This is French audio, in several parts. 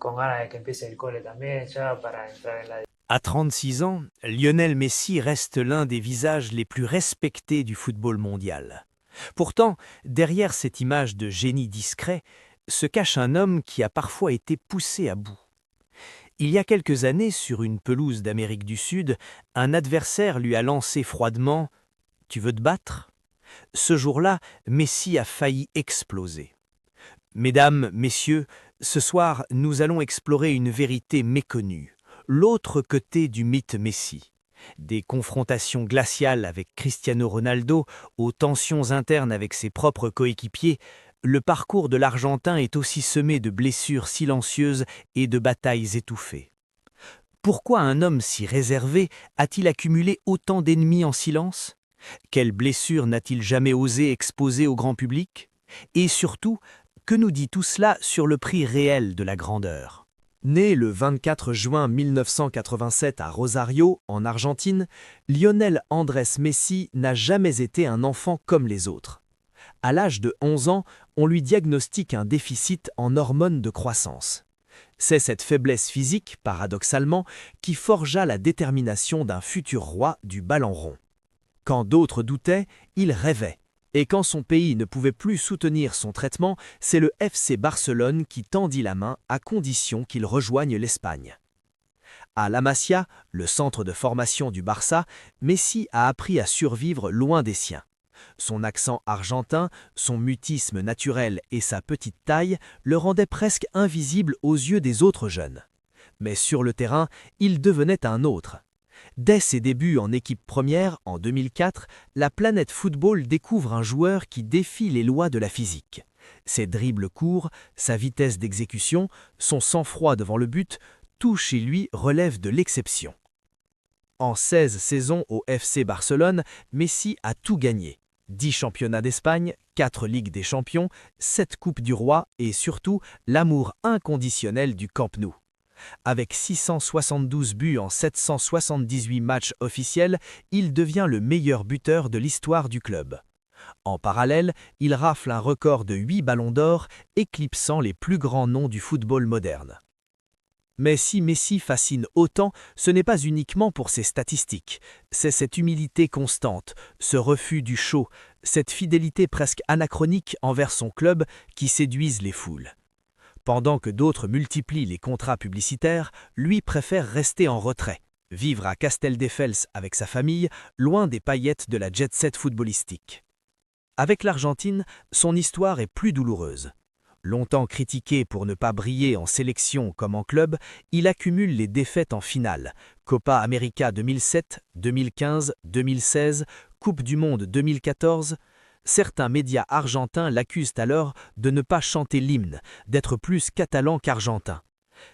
con ganas de que empiece el cole también, ya para entrar en la... À 36 ans, Lionel Messi reste l'un des visages les plus respectés du football mondial. Pourtant, derrière cette image de génie discret, se cache un homme qui a parfois été poussé à bout. Il y a quelques années, sur une pelouse d'Amérique du Sud, un adversaire lui a lancé froidement « Tu veux te battre ?» Ce jour-là, Messi a failli exploser. Mesdames, messieurs, ce soir, nous allons explorer une vérité méconnue, l'autre côté du mythe Messi. Des confrontations glaciales avec Cristiano Ronaldo aux tensions internes avec ses propres coéquipiers, le parcours de l'Argentin est aussi semé de blessures silencieuses et de batailles étouffées. Pourquoi un homme si réservé a-t-il accumulé autant d'ennemis en silence? Quelles blessures n'a-t-il jamais osé exposer au grand public? Et surtout, que nous dit tout cela sur le prix réel de la grandeur? Né le 24 juin 1987 à Rosario, en Argentine, Lionel Andrés Messi n'a jamais été un enfant comme les autres. À l'âge de 11 ans, on lui diagnostique un déficit en hormones de croissance. C'est cette faiblesse physique, paradoxalement, qui forgea la détermination d'un futur roi du ballon rond. Quand d'autres doutaient, il rêvait. Et quand son pays ne pouvait plus soutenir son traitement, c'est le FC Barcelone qui tendit la main à condition qu'il rejoigne l'Espagne. À La Masia, le centre de formation du Barça, Messi a appris à survivre loin des siens. Son accent argentin, son mutisme naturel et sa petite taille le rendaient presque invisible aux yeux des autres jeunes. Mais sur le terrain, il devenait un autre. Dès ses débuts en équipe première, en 2004, la planète football découvre un joueur qui défie les lois de la physique. Ses dribbles courts, sa vitesse d'exécution, son sang-froid devant le but, tout chez lui relève de l'exception. En 16 saisons au FC Barcelone, Messi a tout gagné. 10 championnats d'Espagne, 4 Ligues des Champions, 7 Coupes du Roi et surtout l'amour inconditionnel du Camp Nou. Avec 672 buts en 778 matchs officiels, il devient le meilleur buteur de l'histoire du club. En parallèle, il rafle un record de 8 ballons d'or, éclipsant les plus grands noms du football moderne. Mais si Messi fascine autant, ce n'est pas uniquement pour ses statistiques. C'est cette humilité constante, ce refus du show, cette fidélité presque anachronique envers son club qui séduisent les foules. Pendant que d'autres multiplient les contrats publicitaires, lui préfère rester en retrait, vivre à Casteldefels avec sa famille, loin des paillettes de la jet-set footballistique. Avec l'Argentine, son histoire est plus douloureuse. Longtemps critiqué pour ne pas briller en sélection comme en club, il accumule les défaites en finale. Copa América 2007, 2015, 2016, Coupe du Monde 2014. Certains médias argentins l'accusent alors de ne pas chanter l'hymne, d'être plus catalan qu'argentin.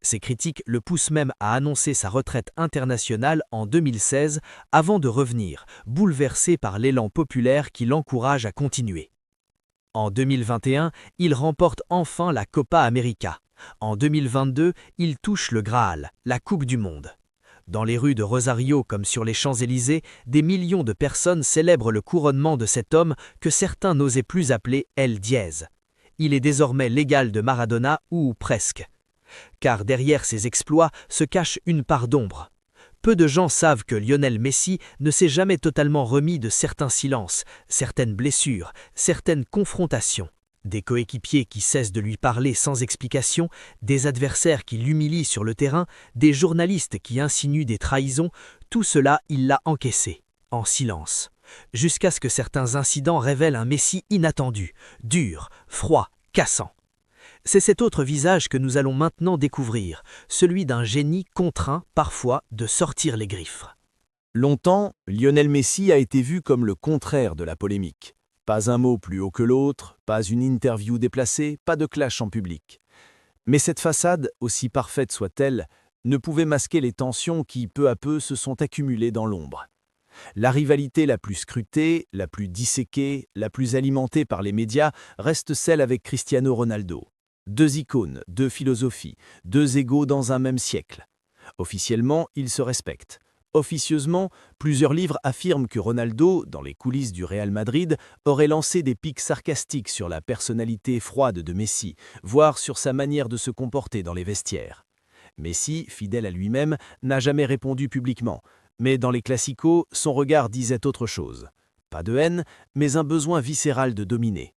Ces critiques le poussent même à annoncer sa retraite internationale en 2016 avant de revenir, bouleversé par l'élan populaire qui l'encourage à continuer. En 2021, il remporte enfin la Copa América. En 2022, il touche le Graal, la Coupe du Monde. Dans les rues de Rosario comme sur les Champs-Élysées, des millions de personnes célèbrent le couronnement de cet homme que certains n'osaient plus appeler El Diez. Il est désormais l'égal de Maradona ou presque. Car derrière ses exploits se cache une part d'ombre. Peu de gens savent que Lionel Messi ne s'est jamais totalement remis de certains silences, certaines blessures, certaines confrontations. Des coéquipiers qui cessent de lui parler sans explication, des adversaires qui l'humilient sur le terrain, des journalistes qui insinuent des trahisons, tout cela il l'a encaissé, en silence. Jusqu'à ce que certains incidents révèlent un Messi inattendu, dur, froid, cassant. C'est cet autre visage que nous allons maintenant découvrir, celui d'un génie contraint parfois de sortir les griffes. Longtemps, Lionel Messi a été vu comme le contraire de la polémique. Pas un mot plus haut que l'autre, pas une interview déplacée, pas de clash en public. Mais cette façade, aussi parfaite soit-elle, ne pouvait masquer les tensions qui, peu à peu, se sont accumulées dans l'ombre. La rivalité la plus scrutée, la plus disséquée, la plus alimentée par les médias reste celle avec Cristiano Ronaldo. 2 icônes, 2 philosophies, 2 égos dans un même siècle. Officiellement, ils se respectent. Officieusement, plusieurs livres affirment que Ronaldo, dans les coulisses du Real Madrid, aurait lancé des piques sarcastiques sur la personnalité froide de Messi, voire sur sa manière de se comporter dans les vestiaires. Messi, fidèle à lui-même, n'a jamais répondu publiquement, mais dans les classicos, son regard disait autre chose. Pas de haine, mais un besoin viscéral de dominer.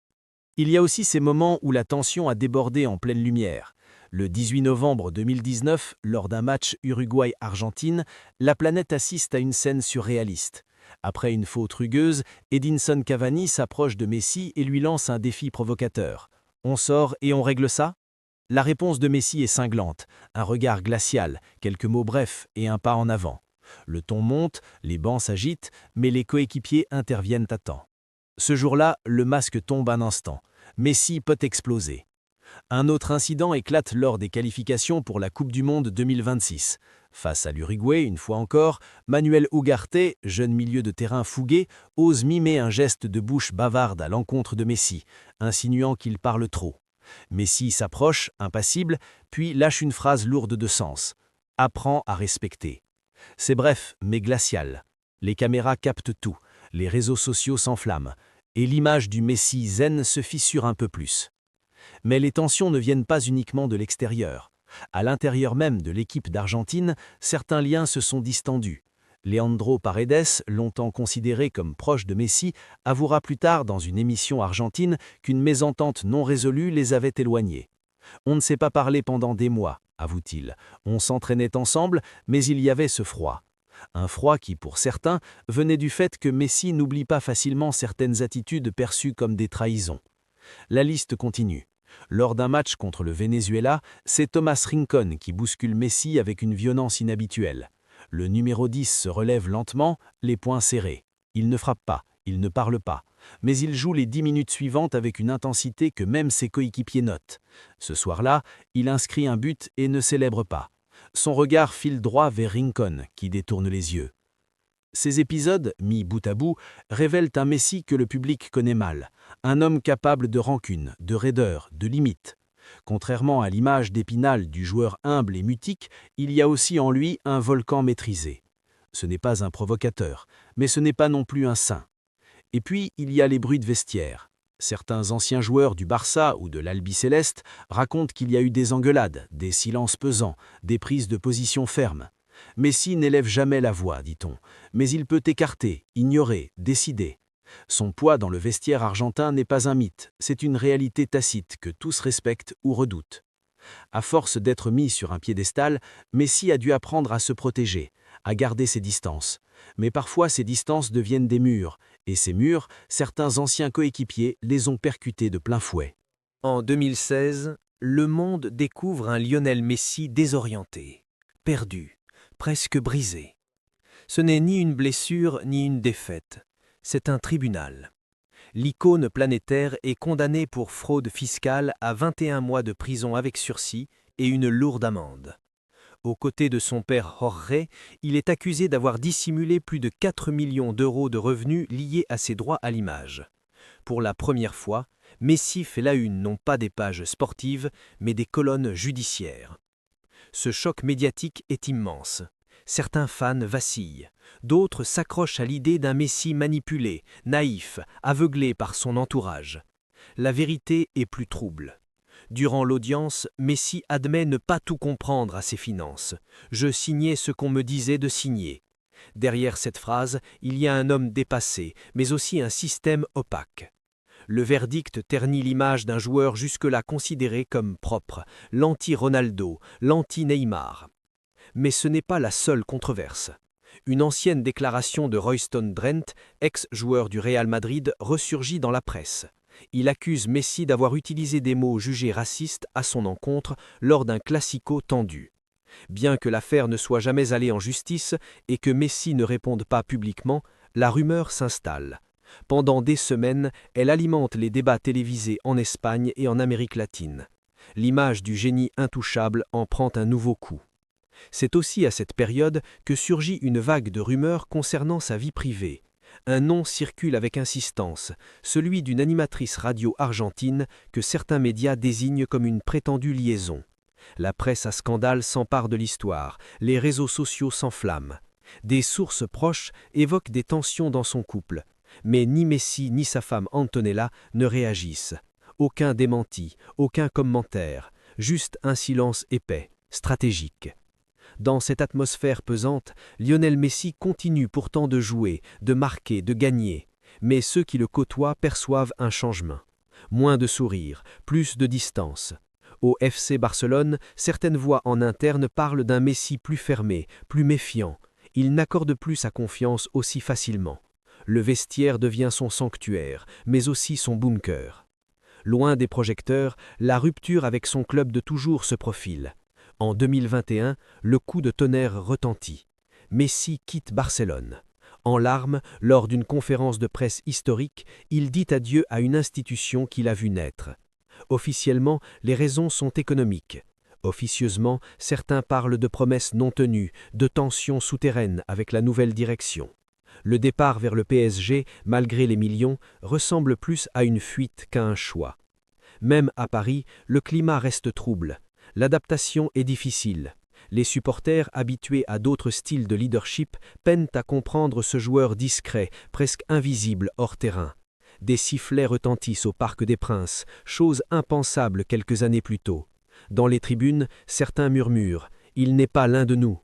Il y a aussi ces moments où la tension a débordé en pleine lumière. Le 18 novembre 2019, lors d'un match Uruguay-Argentine, la planète assiste à une scène surréaliste. Après une faute rugueuse, Edinson Cavani s'approche de Messi et lui lance un défi provocateur. « On sort et on règle ça ?» La réponse de Messi est cinglante, un regard glacial, quelques mots brefs et un pas en avant. Le ton monte, les bancs s'agitent, mais les coéquipiers interviennent à temps. Ce jour-là, le masque tombe un instant. Messi peut exploser. Un autre incident éclate lors des qualifications pour la Coupe du Monde 2026. Face à l'Uruguay, une fois encore, Manuel Ugarte, jeune milieu de terrain fougué, ose mimer un geste de bouche bavarde à l'encontre de Messi, insinuant qu'il parle trop. Messi s'approche, impassible, puis lâche une phrase lourde de sens. « Apprends à respecter ». C'est bref, mais glacial. Les caméras captent tout, les réseaux sociaux s'enflamment, et l'image du Messi zen se fissure un peu plus. Mais les tensions ne viennent pas uniquement de l'extérieur. À l'intérieur même de l'équipe d'Argentine, certains liens se sont distendus. Leandro Paredes, longtemps considéré comme proche de Messi, avouera plus tard dans une émission argentine qu'une mésentente non résolue les avait éloignés. « On ne s'est pas parlé pendant des mois », avoue-t-il. « On s'entraînait ensemble, mais il y avait ce froid. » Un froid qui, pour certains, venait du fait que Messi n'oublie pas facilement certaines attitudes perçues comme des trahisons. La liste continue. Lors d'un match contre le Venezuela, c'est Thomas Rincón qui bouscule Messi avec une violence inhabituelle. Le numéro 10 se relève lentement, les poings serrés. Il ne frappe pas, il ne parle pas, mais il joue les 10 minutes suivantes avec une intensité que même ses coéquipiers notent. Ce soir-là, il inscrit un but et ne célèbre pas. Son regard file droit vers Rincón, qui détourne les yeux. Ces épisodes, mis bout à bout, révèlent un Messi que le public connaît mal, un homme capable de rancune, de raideur, de limite. Contrairement à l'image d'Épinal du joueur humble et mutique, il y a aussi en lui un volcan maîtrisé. Ce n'est pas un provocateur, mais ce n'est pas non plus un saint. Et puis, il y a les bruits de vestiaire. Certains anciens joueurs du Barça ou de l'Albi Céleste racontent qu'il y a eu des engueulades, des silences pesants, des prises de position fermes. Messi n'élève jamais la voix, dit-on, mais il peut écarter, ignorer, décider. Son poids dans le vestiaire argentin n'est pas un mythe, c'est une réalité tacite que tous respectent ou redoutent. À force d'être mis sur un piédestal, Messi a dû apprendre à se protéger, à garder ses distances. Mais parfois ces distances deviennent des murs, et ces murs, certains anciens coéquipiers les ont percutés de plein fouet. En 2016, le monde découvre un Lionel Messi désorienté, perdu, presque brisé. Ce n'est ni une blessure ni une défaite, c'est un tribunal. L'icône planétaire est condamné pour fraude fiscale à 21 mois de prison avec sursis et une lourde amende. Aux côtés de son père Jorge, il est accusé d'avoir dissimulé plus de 4 millions d'euros de revenus liés à ses droits à l'image. Pour la première fois, Messi fait la une non pas des pages sportives, mais des colonnes judiciaires. Ce choc médiatique est immense. Certains fans vacillent, d'autres s'accrochent à l'idée d'un Messi manipulé, naïf, aveuglé par son entourage. La vérité est plus trouble. Durant l'audience, Messi admet ne pas tout comprendre à ses finances. « Je signais ce qu'on me disait de signer ». Derrière cette phrase, il y a un homme dépassé, mais aussi un système opaque. Le verdict ternit l'image d'un joueur jusque-là considéré comme propre, l'anti-Ronaldo, l'anti-Neymar. Mais ce n'est pas la seule controverse. Une ancienne déclaration de Royston Drenthe, ex-joueur du Real Madrid, ressurgit dans la presse. Il accuse Messi d'avoir utilisé des mots jugés racistes à son encontre lors d'un classico tendu. Bien que l'affaire ne soit jamais allée en justice et que Messi ne réponde pas publiquement, la rumeur s'installe. Pendant des semaines, elle alimente les débats télévisés en Espagne et en Amérique latine. L'image du génie intouchable en prend un nouveau coup. C'est aussi à cette période que surgit une vague de rumeurs concernant sa vie privée. Un nom circule avec insistance, celui d'une animatrice radio argentine que certains médias désignent comme une prétendue liaison. La presse à scandale s'empare de l'histoire, les réseaux sociaux s'enflamment. Des sources proches évoquent des tensions dans son couple, mais ni Messi ni sa femme Antonella ne réagissent. Aucun démenti, aucun commentaire, juste un silence épais, stratégique. Dans cette atmosphère pesante, Lionel Messi continue pourtant de jouer, de marquer, de gagner. Mais ceux qui le côtoient perçoivent un changement. Moins de sourires, plus de distance. Au FC Barcelone, certaines voix en interne parlent d'un Messi plus fermé, plus méfiant. Il n'accorde plus sa confiance aussi facilement. Le vestiaire devient son sanctuaire, mais aussi son bunker. Loin des projecteurs, la rupture avec son club de toujours se profile. En 2021, le coup de tonnerre retentit. Messi quitte Barcelone. En larmes, lors d'une conférence de presse historique, il dit adieu à une institution qu'il a vue naître. Officiellement, les raisons sont économiques. Officieusement, certains parlent de promesses non tenues, de tensions souterraines avec la nouvelle direction. Le départ vers le PSG, malgré les millions, ressemble plus à une fuite qu'à un choix. Même à Paris, le climat reste trouble. L'adaptation est difficile. Les supporters, habitués à d'autres styles de leadership, peinent à comprendre ce joueur discret, presque invisible hors terrain. Des sifflets retentissent au Parc des Princes, chose impensable quelques années plus tôt. Dans les tribunes, certains murmurent « Il n'est pas l'un de nous ».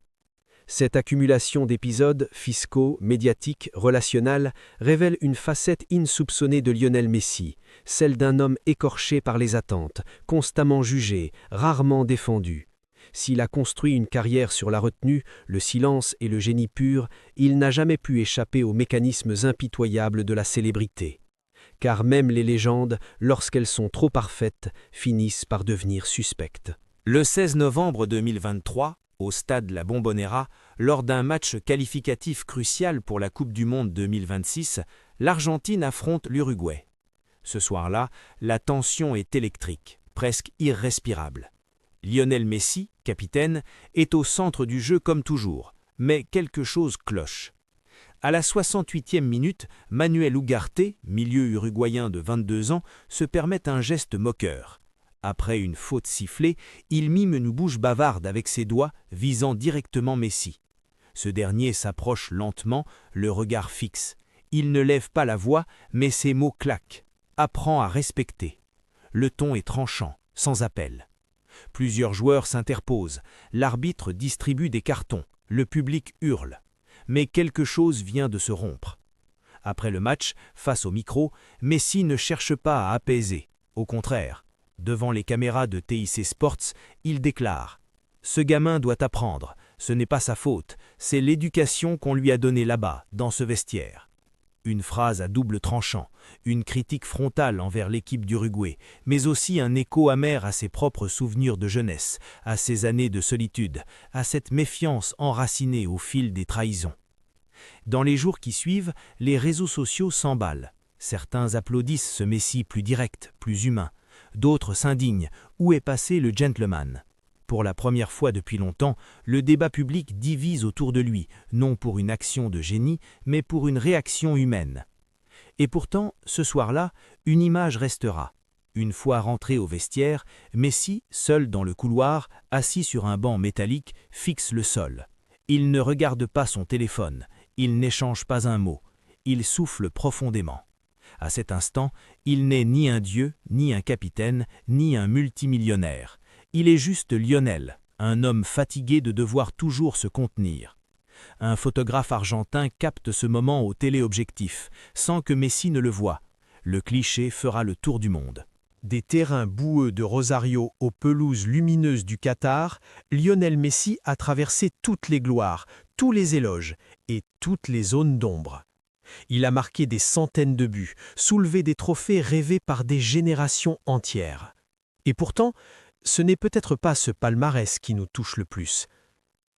Cette accumulation d'épisodes, fiscaux, médiatiques, relationnels, révèle une facette insoupçonnée de Lionel Messi, celle d'un homme écorché par les attentes, constamment jugé, rarement défendu. S'il a construit une carrière sur la retenue, le silence et le génie pur, il n'a jamais pu échapper aux mécanismes impitoyables de la célébrité. Car même les légendes, lorsqu'elles sont trop parfaites, finissent par devenir suspectes. Le 16 novembre 2023, au stade La Bombonera, lors d'un match qualificatif crucial pour la Coupe du Monde 2026, l'Argentine affronte l'Uruguay. Ce soir-là, la tension est électrique, presque irrespirable. Lionel Messi, capitaine, est au centre du jeu comme toujours, mais quelque chose cloche. À la 68e minute, Manuel Ugarte, milieu uruguayen de 22 ans, se permet un geste moqueur. Après une faute sifflée, il mime une bouche bavarde avec ses doigts, visant directement Messi. Ce dernier s'approche lentement, le regard fixe. Il ne lève pas la voix, mais ses mots claquent. Apprends à respecter. Le ton est tranchant, sans appel. Plusieurs joueurs s'interposent. L'arbitre distribue des cartons. Le public hurle. Mais quelque chose vient de se rompre. Après le match, face au micro, Messi ne cherche pas à apaiser. Au contraire, devant les caméras de TIC Sports, il déclare « Ce gamin doit apprendre. Ce n'est pas sa faute. C'est l'éducation qu'on lui a donnée là-bas, dans ce vestiaire. » Une phrase à double tranchant, une critique frontale envers l'équipe d'Uruguay, mais aussi un écho amer à ses propres souvenirs de jeunesse, à ses années de solitude, à cette méfiance enracinée au fil des trahisons. Dans les jours qui suivent, les réseaux sociaux s'emballent. Certains applaudissent ce Messi plus direct, plus humain. D'autres s'indignent. Où est passé le gentleman ? Pour la première fois depuis longtemps, le débat public divise autour de lui, non pour une action de génie, mais pour une réaction humaine. Et pourtant, ce soir-là, une image restera. Une fois rentré au vestiaire, Messi, seul dans le couloir, assis sur un banc métallique, fixe le sol. Il ne regarde pas son téléphone, il n'échange pas un mot, il souffle profondément. À cet instant, il n'est ni un dieu, ni un capitaine, ni un multimillionnaire. Il est juste Lionel, un homme fatigué de devoir toujours se contenir. Un photographe argentin capte ce moment au téléobjectif, sans que Messi ne le voie. Le cliché fera le tour du monde. Des terrains boueux de Rosario aux pelouses lumineuses du Qatar, Lionel Messi a traversé toutes les gloires, tous les éloges et toutes les zones d'ombre. Il a marqué des centaines de buts, soulevé des trophées rêvés par des générations entières. Et pourtant, ce n'est peut-être pas ce palmarès qui nous touche le plus.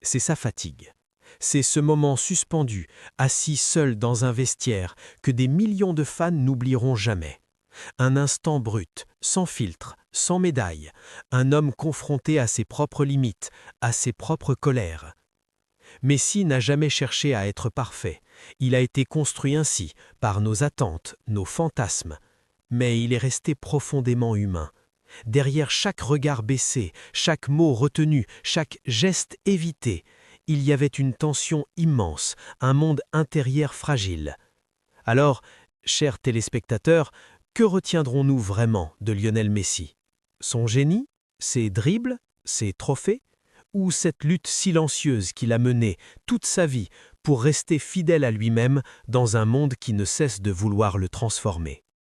C'est sa fatigue. C'est ce moment suspendu, assis seul dans un vestiaire, que des millions de fans n'oublieront jamais. Un instant brut, sans filtre, sans médaille. Un homme confronté à ses propres limites, à ses propres colères. Messi n'a jamais cherché à être parfait. Il a été construit ainsi, par nos attentes, nos fantasmes. Mais il est resté profondément humain. Derrière chaque regard baissé, chaque mot retenu, chaque geste évité, il y avait une tension immense, un monde intérieur fragile. Alors, chers téléspectateurs, que retiendrons-nous vraiment de Lionel Messi? Son génie? Ses dribbles? Ses trophées? Ou cette lutte silencieuse qu'il a menée toute sa vie pour rester fidèle à lui-même dans un monde qui ne cesse de vouloir le transformer?